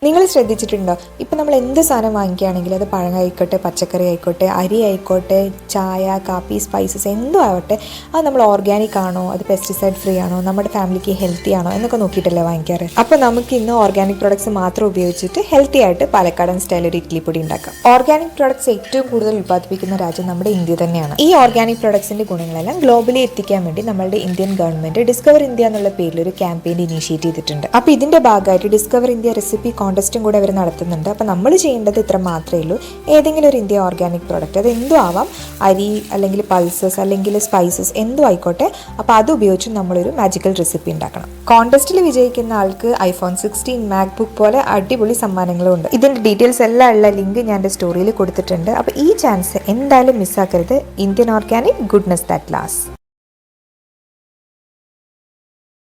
നിങ്ങൾ ശ്രദ്ധിച്ചിട്ടുണ്ടോ? ഇപ്പം നമ്മൾ എന്ത് സാധനം വാങ്ങിക്കുകയാണെങ്കിലും അത് പഴമായിക്കോട്ടെ, പച്ചക്കറി ആയിക്കോട്ടെ, അരി ആയിക്കോട്ടെ, ചായ, കാപ്പി, സ്പൈസസ് എന്തോ ആവട്ടെ, അത് നമ്മൾ ഓർഗാനിക് ആണോ, അത് പെസ്റ്റിസൈഡ് ഫ്രീ ആണോ, നമ്മുടെ ഫാമിലിക്ക് ഹെൽത്തി ആണോ എന്നൊക്കെ നോക്കിയിട്ടല്ലേ വാങ്ങിക്കാറ്. അപ്പോൾ നമുക്ക് ഇന്ന് ഓർഗാനിക് പ്രോഡക്ട്സ് മാത്രം ഉപയോഗിച്ചിട്ട് ഹെൽത്തി ആയിട്ട് പാലക്കാടൻ സ്റ്റൈൽ ഒരു ഇഡ്ഡലി പൊടി ഉണ്ടാക്കാം. ഓർഗാനിക് പ്രോഡക്ട്സ് ഏറ്റവും കൂടുതൽ ഉൽപ്പാദിപ്പിക്കുന്ന രാജ്യം നമ്മുടെ ഇന്ത്യ തന്നെയാണ്. ഈ ഓർഗാനിക് പ്രോഡക്ട്സിന്റെ ഗുണങ്ങളെല്ലാം ഗ്ലോബലി എത്തിക്കാൻ വേണ്ടി നമ്മളുടെ ഇന്ത്യൻ ഗവൺമെന്റ് ഡിസ്കവർ ഇന്ത്യ എന്നുള്ള പേരിൽ ഒരു ക്യാമ്പയിൻ ഇനീഷ്യേറ്റ് ചെയ്തിട്ടുണ്ട്. അപ്പോൾ ഇതിന്റെ ഭാഗമായിട്ട് ഡിസ്കവർ ഇന്ത്യ റെസിപ്പി കോൺടെസ്റ്റും കൂടെ അവർ നടത്തുന്നുണ്ട്. അപ്പോൾ നമ്മൾ ചെയ്യേണ്ടത് ഇത്ര മാത്രമേ ഉള്ളൂ. ഏതെങ്കിലും ഒരു ഇന്ത്യ ഓർഗാനിക് പ്രോഡക്റ്റ്, അത് എന്തും ആവാം, അരി അല്ലെങ്കിൽ പൾസസ് അല്ലെങ്കിൽ സ്പൈസസ് എന്തും ആയിക്കോട്ടെ, അപ്പോൾ അത് ഉപയോഗിച്ച് നമ്മളൊരു മാജിക്കൽ റെസിപ്പി ഉണ്ടാക്കണം. കോൺടെസ്റ്റിൽ വിജയിക്കുന്ന ആൾക്ക് iPhone 16, MacBook പോലെ അടിപൊളി സമ്മാനങ്ങളും ഉണ്ട്. ഇതിൻ്റെ ഡീറ്റെയിൽസ് എല്ലാം ഉള്ള ലിങ്ക് ഞാൻ എൻ്റെ സ്റ്റോറിയിൽ കൊടുത്തിട്ടുണ്ട്. അപ്പോൾ ഈ ചാൻസ് എന്തായാലും മിസ്സാക്കരുത്. Indian organic, goodness that last.